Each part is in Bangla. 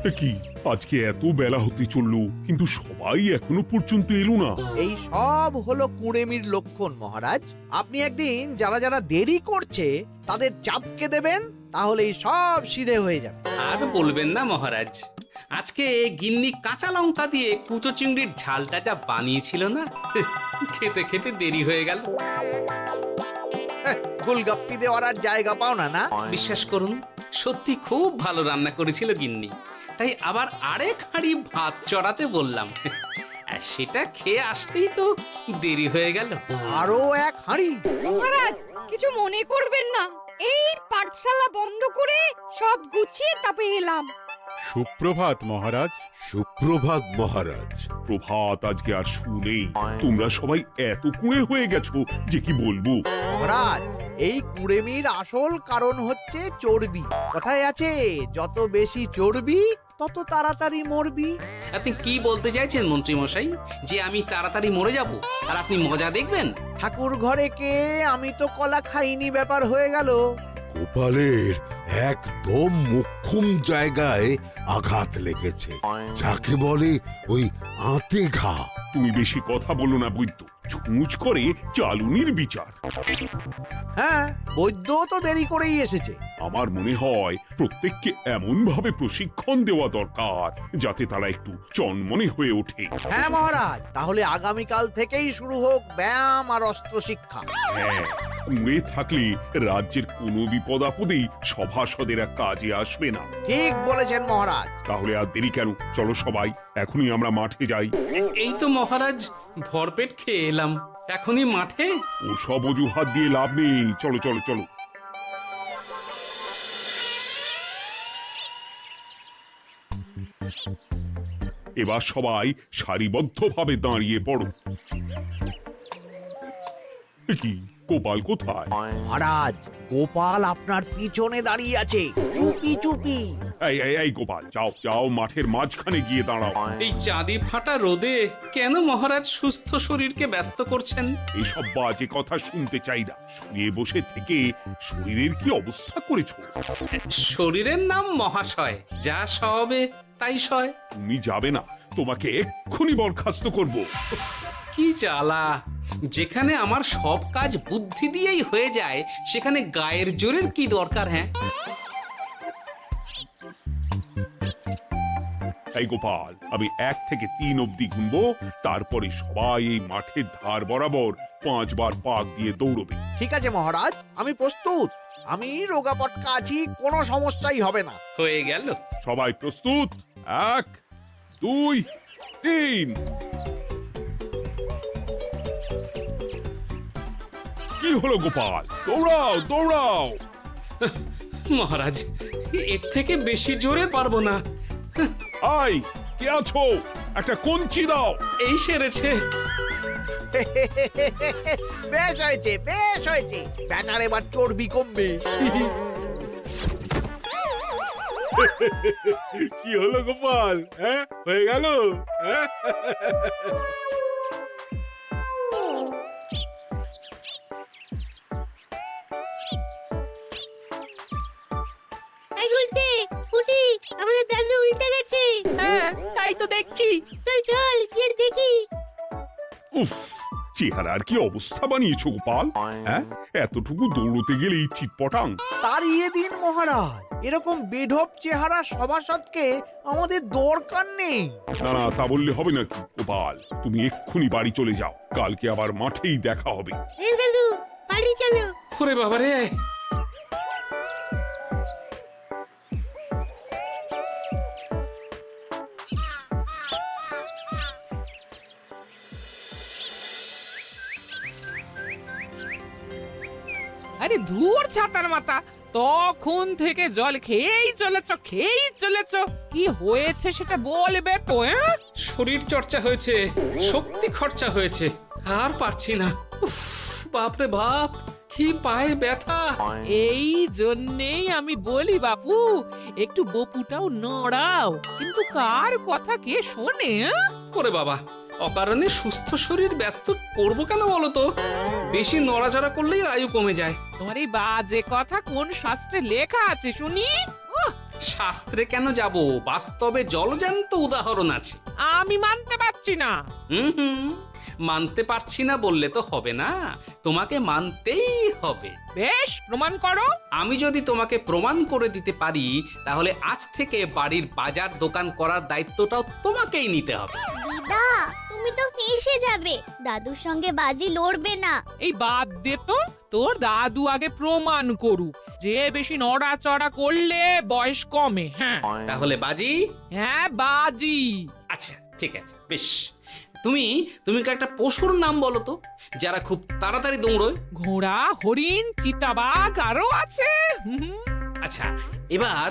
কি আজকে এত বেলা হতে চললো কিন্তু সবাই এখনো পর্যন্ত এলো না। এই সব হলো কুঁড়েমির লক্ষণ মহারাজ। আপনি একদিন যারা যারা দেরি করছে তাদের চাপকে দেবেন, তাহলেই সব সিধে হয়ে যাবে। আর বলবেন না মহারাজ, আজকে গিন্নি কাঁচা লঙ্কা দিয়ে কুচো চিংড়ির ঝালটা যা বানিয়েছিল না, খেতে খেতে দেরি হয়ে গেল। গোলগাপ্পি দেওয়ার আর জায়গা পাও না না? বিশ্বাস করুন, সত্যি খুব ভালো রান্না করেছিল গিন্নি, তাই আবার আরেক হাঁড়ি ভাত চড়াতে বললাম। আর সেটা খেয়ে আসতেই তো দেরি হয়ে গেল। আরো এক হাঁড়ি? মহারাজ কিছু মনে করবেন না, এই পাঠশালা বন্ধ করে সব গুছিয়ে তবে এলাম। সুপ্রভাত মহারাজ। সুপ্রভাত মহারাজ। প্রভাত আজকে আর শুনেই তোমরা সবাই এত কুঁড়ে হয়ে গেছো যে কি বলবো। মহারাজ, এই কুঁড়েমির আসল কারণ হচ্ছে চর্বি। কথায় আছে, যত বেশি চর্বি তত তাড়াতাড়ি মরবি। আপনি কি বলতে চাইছেন মন্ত্রী মশাই, যে আমি তাড়াতাড়ি মরে যাব আর আপনি মজা দেখবেন? ঠাকুর ঘরে কে, আমি তো কলা খাইনি ব্যাপার হয়ে গেল। গোপালের একদম মোক্ষম জায়গায় আঘাত লেগেছে, যাকে বলে ওই আঁতে ঘা। তুমি বেশি কথা বলো না বৈদ্য, ছুঁচ করে চালুনির বিচার। হ্যাঁ, বৈদ্য তো দেরি করেই এসেছে। আমার মনে হয় প্রত্যেককে এমন ভাবে প্রশিক্ষণ দেওয়া দরকার যাতে তারা একটু চনমনে হয়ে ওঠে। হ্যাঁ মহারাজ, তাহলে আগামীকাল থেকেই শুরু হোক ব্যায়াম আর অস্ত্র শিক্ষা। হ্যাঁ, কুঁড়ে থাকলে রাজ্যের কোনো বিপদ আপদেই সভাসদেরা কাজে আসবে না। ঠিক বলেছেন মহারাজ। তাহলে আর দেরি কেন, চলো সবাই এখনই আমরা মাঠে যাই। এই তো মহারাজ ভরপেট খেয়ে এলাম, এখনই মাঠে? ও সব অজুহাত দিয়ে লাভ নেই, চলো চলো চলো। এবার সবাই সারিবদ্ধভাবে দাঁড়িয়ে পড়ো। কি গোপাল কোথায়? মহারাজ, গোপাল আপনার পিছনে দাঁড়িয়ে আছে, চুপি চুপি। এই এই এই গোপাল, যাও যাও মাঠের মাঝখানে গিয়ে দাঁড়াও। এই চাঁদি ফাটা রোদে কেন মহারাজ সুস্থ শরীরকে ব্যস্ত করছেন? এইসব বাজে কথা শুনতে চাই না। শুয়ে বসে থেকে শরীরের কি অবস্থা করেছো? শরীরের নাম মহাশয়, যা সবে তাই সয়। তুমি যাবে না, তোমাকে এক্ষুনি বরখাস্ত করব। কি জ্বালা! যেখানে আমার সব কাজ বুদ্ধি দিয়েই হয়ে যায়, সেখানে গায়ের জোরের কি দরকার? হ্যাঁ, এই গোপাল, আমি 1 থেকে 3 অব্দি গুনবো, তারপরে সবাই এই মাঠের ধার বরাবর 5 বার পাক দিয়ে দৌড়বে। ঠিক আছে মহারাজ, আমি প্রস্তুত। আমি রোগাপটকা আছি, কোনো সমস্যাই হবে না। হয়ে গেল। সবাই প্রস্তুত? 1 2 3। কি হলো গোপাল, দৌড়াও দৌড়াও। মহারাজ, এর থেকে বেশি জোরে পারবো না। আই, কে আছো? একটা কঞ্চি দাও। এই সেরেছে। বেশ হয়েছে, বেশ হয়েছে। ব্যাটার এবার চর্বি কমবে। কি হলো গোপাল, হ্যাঁ হয়ে গেল? হ্যাঁ? এই গুলটে, উঠি, আমাদের দাদু উল্টে গেছে। হ্যাঁ, তাই তো দেখছি। চল চল গিয়ে দেখি। উফ, চেহারার কি অবস্থা বানিয়েছো গোপাল, হ্যাঁ? এতটুকু দৌড়তে গেলেই চিটপটাং। তাড়িয়ে দিন মহারাজ, এরকম বেঢপ চেহারা সভাসদকে আমাদের দরকার নেই। না না, তা বললে হবে নাকি গোপাল? তুমি এক্ষুনি বাড়ি চলে যাও, কালকে আবার মাঠেই দেখা হবে। এই দাদু, বাড়ি চলো। ওরে বাবারে! আরে ধুর ছাতার মাথা, তখন থেকে জল খেয়েই চলেছ। কি হয়েছে সেটা বলবে তো? শরীর চর্চা হয়েছে, শক্তি খরচা হয়েছে, আর পারছি না। উফ, বাপরে বাপ, কি পায়ে ব্যথা! এই জন্যেই আমি বলি বাপু, একটু বপুটাও নড়াও, কিন্তু কার কথা কে শোনে? ওরে বাবা, অকারণে সুস্থ শরীর ব্যস্ত করবো কেন বলো তো? বেশি নড়াচড়া করলেই আয়ু কমে যায়। তোমার এই বাজে কথা কোন শাস্ত্রে লেখা আছে শুনি? শাস্ত্রে কেন যাব, বাস্তবে জলজ্যান্ত উদাহরণ আছে। আমি মানতে পারছি না। হুম, মানতে পারছি না বললে তো হবে না, তোমাকে মানতেই হবে। বেশ, প্রমাণ করো। আমি যদি তোমাকে প্রমাণ করে দিতে পারি, তাহলে আজ থেকে বাড়ির বাজার দোকান করার দায়িত্বটাও তোমাকেই নিতে হবে। দিদা, তুমি তো ফেঁসে যাবে, দাদুর সঙ্গে বাজি লড়বে না। এই বাদ দে তো, তোর দাদু আগে প্রমাণ করুক যে বেশি নড়াচড়া করলে বয়স কমে। হ্যাঁ তাহলে বাজি? হ্যাঁ, বাজি। আচ্ছা ঠিক আছে, বেশ। তুমি তুমি একটা পশুর নাম বলো তো, যারা খুব তাড়াতাড়ি দৌড়য়। ঘোড়া, হরিণ, চিতাবাঘ আরো আছে। আচ্ছা, এবার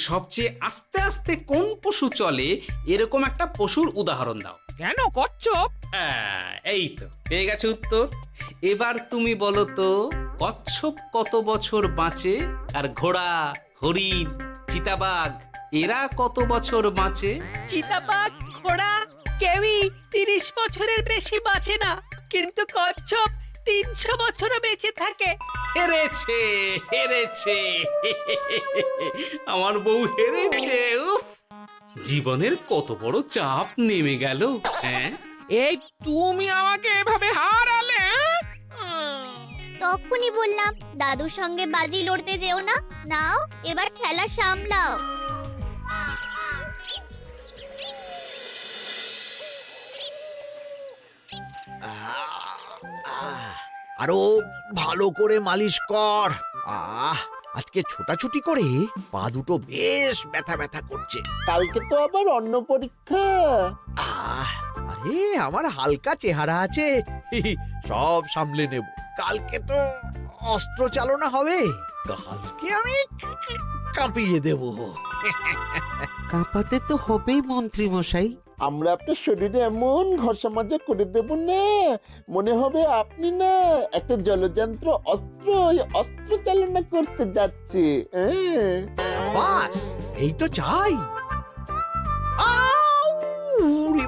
সবচেয়ে আস্তে আস্তে কোন পশু চলে, এরকম একটা পশুর উদাহরণ দাও। কেন, কচ্ছপ? এই তো পেয়ে গেছে উত্তর। এবার তুমি বলো তো, কচ্ছপ কত বছর বাঁচে, আর ঘোড়া, হরিণ, চিতাবাঘ এরা কত বছর বাঁচে? চিতাবাঘ, ঘোড়া কেউই 30 বছরের বেশি বাঁচে না, কিন্তু কচ্ছপ 300 বছরও বেঁচে থাকে। হেরেছে, হেরেছে, আমার বউ হেরেছে। উফ, জীবনের কত বড় চাপ নেমে গেল। হ্যাঁ, এই তুমি আমাকে এভাবে হারালে। তখনই বললাম দাদুর সঙ্গে বাজি লড়তে যেও না। নাও, এবার খেলা সামলাও। আরো ভালো করে মালিশ কর। আজকে ছোটাছুটি করে পা দুটো বেশ ব্যথা ব্যথা করছে। কালকে তো আবার অন্য পরীক্ষা। আরে আমার হালকা চেহারা আছে, সব সামলে নেব। কালকে তো অস্ত্র চালনা হবে, কালকে আমি কাঁপিয়ে দেব। কাঁপাতে তো হবেই মন্ত্রী মশাই। আমরা আপনার শরীরে এমন ঘষা মাজা করে দেব না, মনে হবে আপনি না একটা জলযন্ত্র অস্ত্র চালনা করতে যাচ্ছে। বাস এই তো চাই।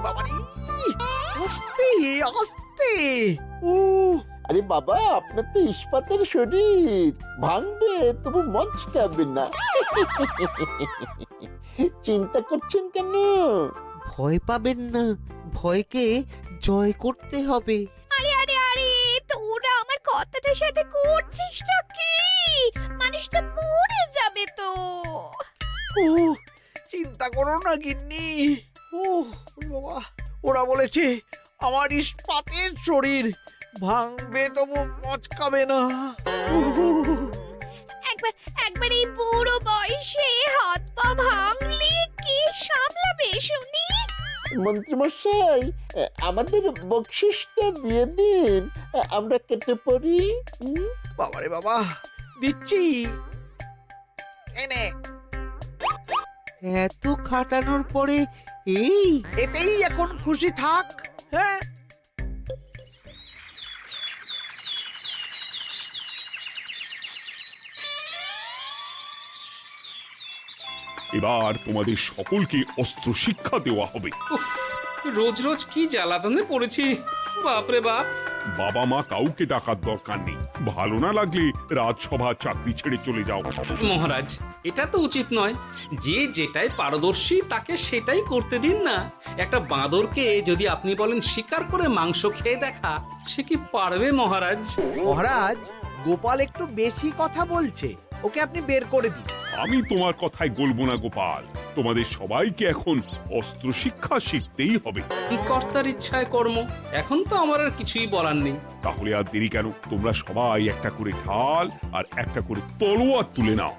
বাবারি, আস্তে আস্তে। আরে বাবা, আপনার তো ইস্পাতের শরীর, ভাঙবে তবু মচকাবে না। চিন্তা করছেন কেন? ভয় পাবেন না, ভয়কে জয় করতে হবে। আরে আরে আরে, তোরা আমার কথাটার সাথে করছিসটা কি? মানুষটা মরে যাবে তো। চিন্তা করো না গিন্নি। বাবা, ওরা বলেছে আমার ইস্পাতের শরীর, ভাঙবে তবু মচকাবে না। একবার এই বুড়ো বয়সে হাত পা ভাঙলে কি সামলাবে শুনি? মন্ত্রী মশাই, আমাদের বকশিসটা দিয়ে দিন, আমরা কেটে পড়ি। বাবারে বাবা, দিচ্ছি, এনে। এত খাটানোর পরে এতেই এখন খুশি থাক। হ্যাঁ, এবার তোমাদের সকলকে অস্ত্র শিক্ষা দেওয়া হবে। উফ, রোজ রোজ কি জ্বালাতনে পড়েছি, বাপরে বাপ। বাবা মা কাউকে ডাকার দরকার নেই, ভালো না লাগলে রাজসভা চাকরি ছেড়ে চলে যাও। মহারাজ, এটা তো উচিত নয়। যে যেটাই পারদর্শী তাকে সেটাই করতে দিন না। একটা বাঁদরকে যদি আপনি বলেন শিকার করে মাংস খেয়ে দেখা, সে কি পারবে মহারাজ? মহারাজ, গোপাল একটু বেশি কথা বলছে, ওকে আপনি বের করে দিন। আমি তোমার কথায় গলবো না গোপাল, তোমাদের সবাইকে এখন অস্ত্র শিক্ষা শিখতেই হবে। কর্তার ইচ্ছায় কর্ম, এখন তো আমার আর কিছুই বলার নেই। তাহলে আর দেরি কেন, তোমরা সবাই একটা করে ঢাল আর একটা করে তলোয়ার তুলে নাও।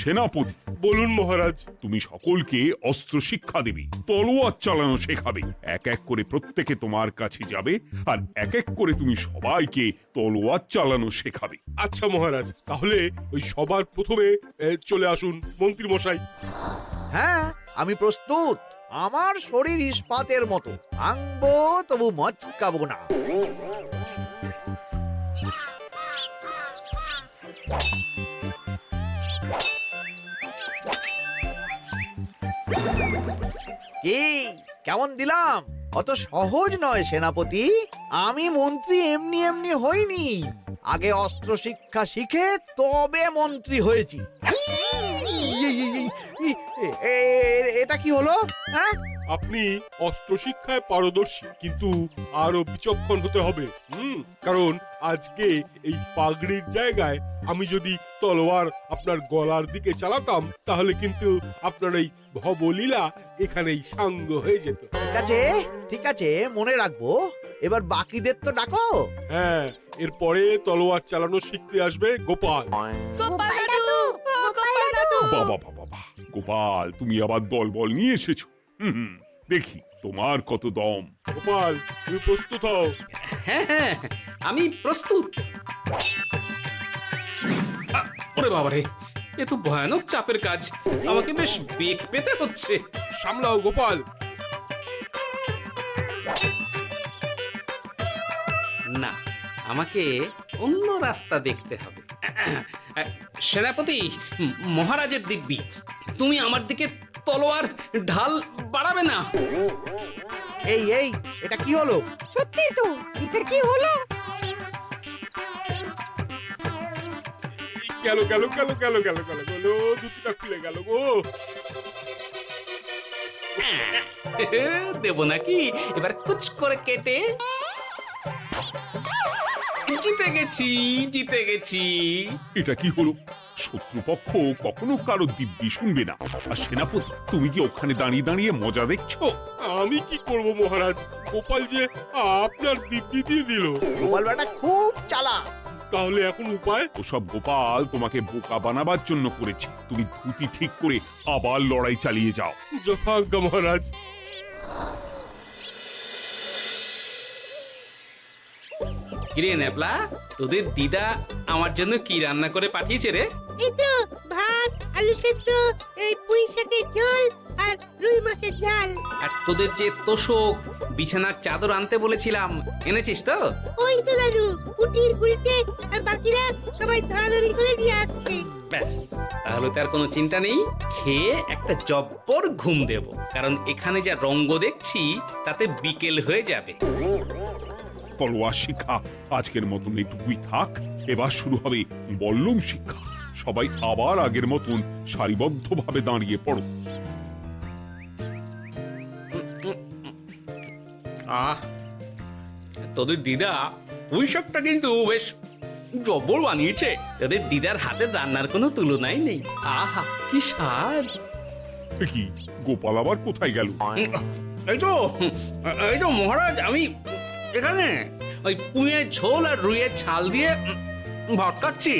সেনাপতি, বলুন মহারাজ। তুমি সকলকে অস্ত্র শিক্ষা দেবে, তলোয়ার চালানো শেখাবে। এক এক করে প্রত্যেকে তোমার কাছে যাবে, আর এক এক করে তুমি সবাইকে তলোয়ার চালানো শেখাবে। আচ্ছা মহারাজ, তাহলে ওই সবার প্রথমে চলে আসুন মন্ত্রী মশাই। হ্যাঁ, আমি প্রস্তুত। আমার শরীর ইস্পাতের মতো, ভাঙবো তবু মচকাবো না। কি কেমন দিলাম? অত সহজ নয় সেনাপতি। আমি মন্ত্রী এমনি এমনি হইনি, আগে অস্ত্র শিক্ষা শিখে তবে মন্ত্রী হয়েছি। এটা কি হলো? হ্যাঁ, আপনি অস্ত্র শিক্ষায় পারদর্শী, কিন্তু আরো বিচক্ষণ হতে হবে। কারণ আজকে এই পাগড়ির জায়গায় আমি যদি তলোয়ার আপনার গলার দিকে চালাতাম, তাহলে কিন্তু আপনার এই ভবলীলা এখানেই সাঙ্গ হয়ে যেত। ঠিক আছে, মনে রাখবো। এবার বাকিদের তো ডাকো। হ্যাঁ, এরপরে তলোয়ার চালানো শিখতে আসবে গোপাল। গোপাল দাদু, গোপাল দাদু। বাবা বাবা বাবা, গোপাল তুমি আবার দল বল নিয়ে এসেছো। দেখি তোমার কত দম। গোপাল, তুমি প্রস্তুত হও। হ্যাঁ হ্যাঁ, আমি প্রস্তুত। ওরে বাবারে, এ তো ভয়ানক চাপের কাজ। আমাকে বেশ বেগ পেতে হচ্ছে। সামলাও গোপাল। না, আমাকে অন্য রাস্তা দেখতে হবে। সেনাপতি, মহারাজের দিব্যি, তুমি আমার দিকে তলোয়ার ঢাল বাড়াবে না। এই এটা কি হলো? সত্যি তো, এটা কি হলো? গেল গেল গেল গেল গেল গেল গেল, দুটিটা খুলে গেল গো। দেব নাকি এবার কুচ করে কেটে? জিতে গেছি, জিতে গেছি। এটা কি হলো? শত্রুপক্ষ কখনো কারো দিব্যি শুনবে না। আর সেনাপতি, তুমি কি ওখানে দাঁড়িয়ে দাঁড়িয়ে মজা দেখছো? আমি কি করব মহারাজ, গোপাল যে আপনার দিব্যি দিয়ে দিল। গোপাল বেটা খুব চালাক। তাহলে এখন উপায়? ওসব গোপাল তোমাকে বোকা বানাবার জন্য করেছে। তুমি ধুতি ঠিক করে আবার লড়াই চালিয়ে যাও। যথাজ্ঞা মহারাজ। কিরে ন্যাপলা, তোদের দিদা আমার জন্য কি রান্না করে পাঠিয়েছে রে? এই তো ভাত, আলু সেদ্ধ, এই পুঁই শাকের ঝোল আর রুই মাছের ঝাল। আর তোদের যে তোষক, বিছানার চাদর আনতে বলেছিলাম, এনেছিস তো? ওই তো দাদু, কুটির গুলটে আর বাকিরা সবাই ধরাধরি করে নিয়ে আসছে। ব্যাস, তাহলে তার কোনো চিন্তা নেই। খেয়ে একটা জব্বর ঘুম দেব, কারণ এখানে যা রঙ্গ দেখছি তাতে বিকেল হয়ে যাবে। তলোয়ার শিক্ষা আজকের মতন এটুকুই থাক। এবার শুরু হবে বল্লম শিক্ষা। সবাই আবার আগের মতন সারিবদ্ধভাবে দাঁড়িয়ে পড়ো। আহ, তোদের দিদা পুঁই শাকটা কিন্তু বেশ জব্বর বানিয়েছে। তোদের দিদার হাতের রান্নার কোনো তুলনাই নেই। আহা, কি স্বাদ! কি গোপাল আবার কোথায় গেল? এই তো মহারাজ, আমি এখানে ওই পুঁইয়ের ঝোল আর রুইয়ের ছাল দিয়ে ভাত খাচ্ছি।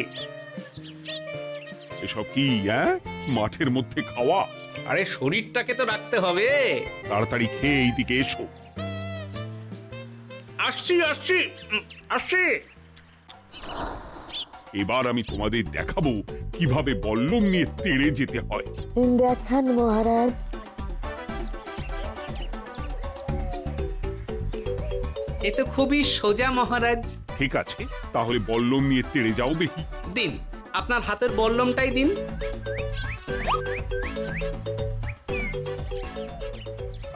এসব কি মাঠের মধ্যে খাওয়া? আরে শরীরটাকে তো রাখতে হবে। তাড়াতাড়ি খেয়ে এইদিকে এসো। আসছি আসছি আসছি। এবার আমি তোমাদের দেখাবো কিভাবে বল্লম নিয়ে তেড়ে যেতে হয়। দেখান মহারাজ। এ তো খুবই সোজা মহারাজ। ঠিক আছে, তাহলে বল্লম নিয়ে তেড়ে যাও দেখি। দিন, আপনার হাতের বল্লমটাই দিন।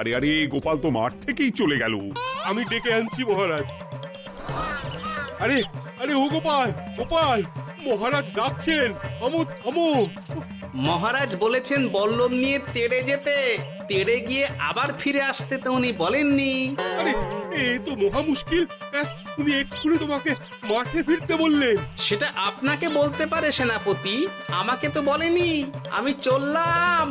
আরে আরে, গোপাল তো মাঠ থেকেই চলে গেল। আমি ডেকে আনছি মহারাজ। আরে আরে, ও গোপাল, গোপাল, মহারাজ ডাকছেন। থামো থামো। মহারাজ বলেছেন বল্লম নিয়ে তেড়ে যেতে। তেড়ে গিয়ে আবার ফিরে আসতে তো উনি বলেননি। আরে, এ তো মহা মুশকিল। উনি এক্ষুনি তোমাকে মাঠে ফিরতে বললেন। সেটা আপনাকে বলতে পারে সেনাপতি, আমাকে তো বলেনি। আমি চললাম।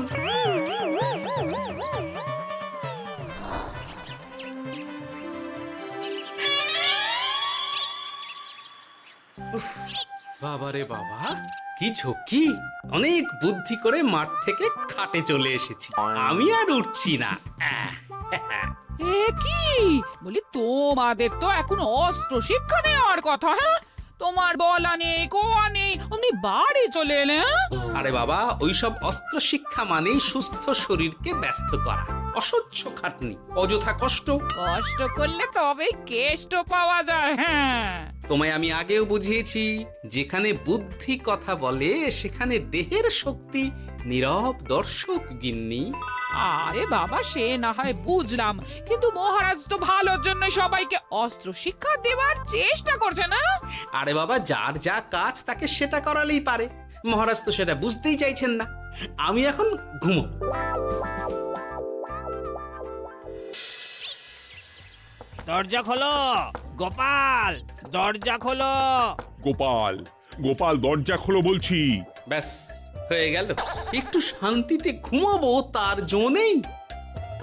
বাবারে বাবা, কি ঝক্কি! অনেক বুদ্ধি করে মাঠ থেকে খাটে চলে এসেছি। আমি আর উঠছি না। এ কি বলি, তোমাদের তো এখন অস্ত্র শিক্ষা নেওয়ার কথা। হ্যাঁ, তোমার বলা নেই, কোয়া নেই, অমনি বাড়ি চলে এলে। আরে বাবা, ওইসব অস্ত্র শিক্ষা মানেই সুস্থ শরীরকে ব্যস্ত করা। অসহ্য খাটনি, অযথা কষ্ট। কষ্ট করলে তবেই কেষ্ট পাওয়া যায়। হ্যাঁ, তোমায় আমি আগেও বুঝিয়েছি, যেখানে বুদ্ধি কথা বলে সেখানে দেহের শক্তি নীরব দর্শক গিন্নি। আরে বাবা, সে না হয় বুঝলাম, কিন্তু মহারাজ তো ভালোর জন্য সবাইকে অস্ত্র শিক্ষা দেওয়ার চেষ্টা করছে না? আরে বাবা, যার যা কাজ তাকে সেটা করালেই পারে। মহারাজ তো সেটা বুঝতেই চাইছেন না। আমি এখন ঘুমো। দরজা খোলো গোপাল, দরজা খোলো। গোপাল, গোপাল দরজা খোলো বলছি। ব্যাস হয়ে গেল, একটু শান্তিতে ঘুমাবো তার জো নেই।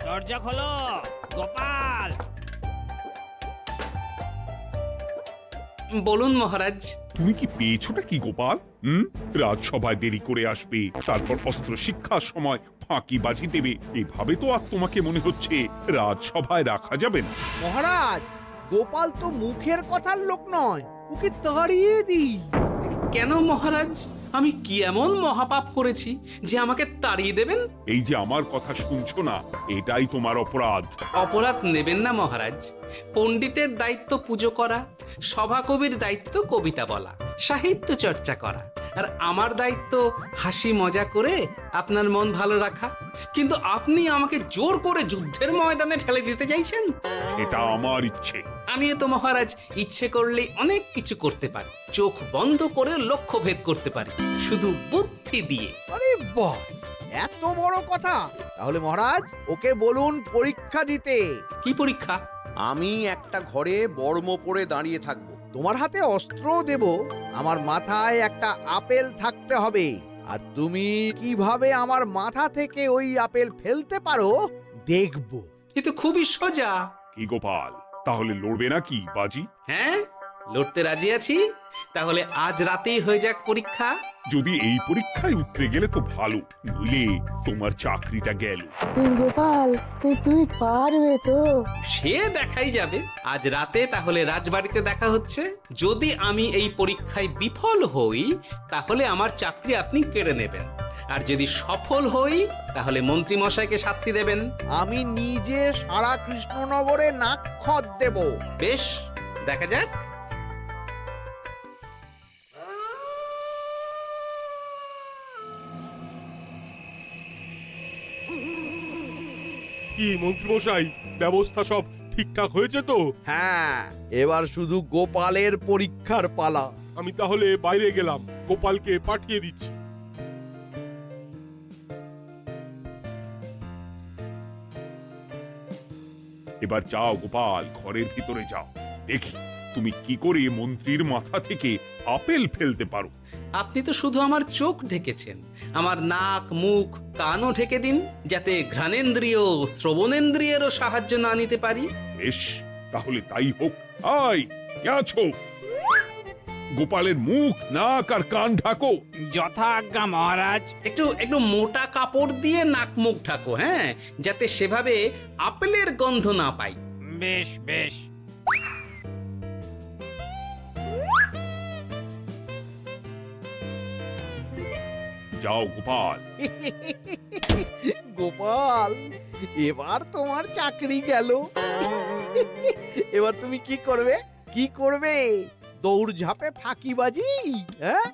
দরজা খোলো গোপাল। বলুন মহারাজ। তুমি কি পেয়েছোটা কি গোপাল? রাজসভায় দেরি করে আসবে, তারপর অস্ত্র শিক্ষার সময় ফাঁকিবাজি দেবে, এভাবে তো আর তোমাকে মনে হচ্ছে রাজসভায় রাখা যাবে না। মহারাজ, গোপাল তো মুখের কথার লোক নয়, ওকে তাড়িয়ে দিই। কেন মহারাজ? আমি কি এমন মহাপাপ করেছি যে আমাকে তাড়িয়ে দেবেন? এই যে আমার কথা শুনছো না, এটাই তোমার অপরাধ। অপরাধ নেবেন না মহারাজ। পণ্ডিতের দায়িত্ব পুজো করা, সভাকবির দায়িত্ব কবিতা বলা, সাহিত্য চর্চা করা, আর আমার দায়িত্ব হাসি মজা করে আপনার মন ভালো রাখা। কিন্তু আপনি আমাকে জোর করে যুদ্ধের ময়দানে ঠেলে দিতে চাইছেন। এটা আমার ইচ্ছে। আমিও তো মহারাজ ইচ্ছে করলে অনেক কিছু করতে পারি, চোখ বন্ধ করে লক্ষ্য ভেদ করতে পারি, শুধু বুদ্ধি দিয়ে। আরে বাহ, এত বড় কথা! তাহলে মহারাজ, ওকে বলুন পরীক্ষা দিতে। কি পরীক্ষা? আমি একটা ঘরে বর্ম পরে দাঁড়িয়ে থাকবো, তোমার হাতে অস্ত্র দেব, আমার মাথায় একটা আপেল থাকতে হবে, আর তুমি কিভাবে আমার মাথা থেকে ওই আপেল ফেলতে পারো দেখব। এ তো খুবই সোজা। কি গোপাল, তাহলে লড়বে নাকি বাজি? হ্যাঁ, লড়তে রাজি আছি। তাহলে আজ রাতেই হয়ে যাক পরীক্ষা। যদি এই পরীক্ষায় উতরে গেলে তো ভালো, নইলে তোমার চাকরিটা গেল। গোপাল, তুমি পারবে তো? সে দেখাই যাবে। আজ রাতে তাহলে রাজবাড়িতে দেখা হচ্ছে। যদি আমি এই পরীক্ষায় বিফল হই, তাহলে আমার চাকরি আপনি কেড়ে নেবেন, আর যদি সফল হই তাহলে মন্ত্রী মশাইকে শাস্তি দেবেন। আমি নিজে সারা কৃষ্ণনগরে নাক্ষত দেব। বেশ, দেখা যাক। কি মন্ত্রীমশাই, ব্যবস্থা সব ঠিকঠাক হয়েছে তো? হ্যাঁ, এবার শুধু গোপালের পরীক্ষার পালা। আমি তাহলে বাইরে গেলাম, গোপালকে পাঠিয়ে দিচ্ছি। এবার যাও গোপাল, ঘরের ভিতরে যাও, দেখি তুমি কি করে মন্ত্রীর মাথা থেকে আপেল ফেলতে পারো। আপনি তো শুধু আমার চোখ ঢেকেছেন, আমার নাক মুখ কানও ঢেকে দিন, যাতে ঘ্রাণেন্দ্রিয় শ্রবণেন্দ্রিয়েরও সাহায্য না নিতে পারি। বেশ, তাহলে তাই হোক। আয়, কে আছো? গোপালের মুখ নাক আর কান ঢাকো। যথা আজ্ঞা মহারাজ। একটু মোটা কাপড় দিয়ে নাক মুখ ঢাকো, হ্যাঁ, যাতে সেভাবে আপেলের গন্ধ না পাই। বেশ বেশ। যাও গোপাল। গোপাল, এবার তোমার চাকরি গেল। এবার তুমি কি করবে? কি করবে? দৌড় ঝাঁপে ফাঁকিবাজি? হ্যাঁ?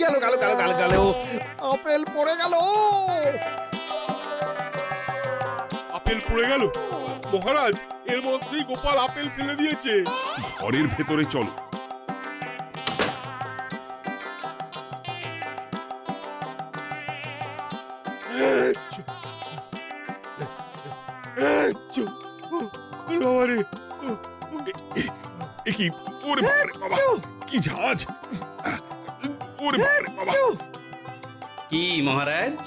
গেল গেল গেল গেল গেল, আপেল পড়ে গেল। আপেল পড়ে গেল? মহারাজ, এর মধ্যেই গোপাল আপেল ফেলে দিয়েছে। ঘরের ভেতরে চলো। কি ওরে বাবারে বাবা, কি ঝাঁজ! ওরে বাবারে বাবা। কি মহারাজ,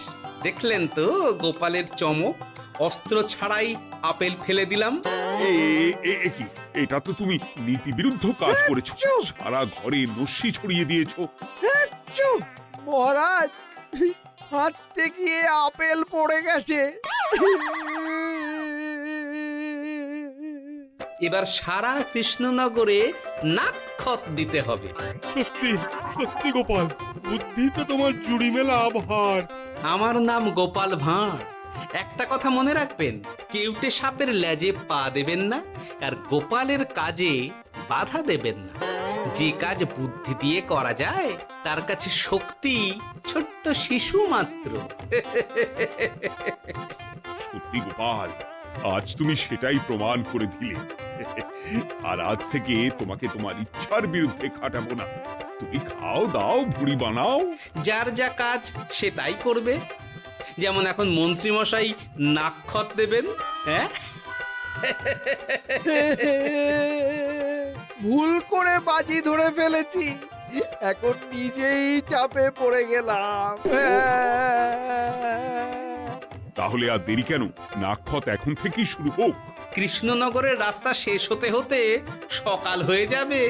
দেখলেন তো গোপালের চমক? অস্ত্র ছাড়াই আপেল ফেলে দিলাম। কি, এটা তো তুমি নীতি বিরুদ্ধ কাজ করেছো। সারা ঘরে নস্যি ছড়িয়ে দিয়েছো। মহারাজ, হাঁটতে গিয়ে আপেল পড়ে গেছে। এবার সারা কৃষ্ণনগরে নাক্ষত দিতে হবে। সত্যি সত্যি গোপাল, বুদ্ধি তো তোমার জুড়ি মেলা আভার। আমার নাম গোপাল ভাঁড়। একটা কথা মনে রাখবেন, কেউটে সাপের লেজে পা দেবেন না, আর গোপালের কাজে বাধা দেবেন না। যে কাজ বুদ্ধি দিয়ে করা যায় তার কাছে শক্তি ছোট্ট শিশু মাত্র। সত্যি গোপাল, আজ তুমি সেটাই প্রমাণ করে দিলে। আর আজ থেকে তোমাকে তোমার ইচ্ছার বিরুদ্ধে খাটাবো না। তুমি খাও দাও, ভুড়ি বানাও। যার যা কাজ সে তাই করবে। যেমন এখন মন্ত্রী মশাই নাক্ষত দেবেন। হ্যাঁ, ভুল করে বাজি ধরে ফেলেছি, এখন নিজেই চাপে পড়ে গেলাম। তাহলে আর দেরি কেন? নাক্ষত এখন থেকেই শুরু হোক। কৃষ্ণনগরের রাস্তা শেষ হতে হতে সকাল হয়ে যাবে।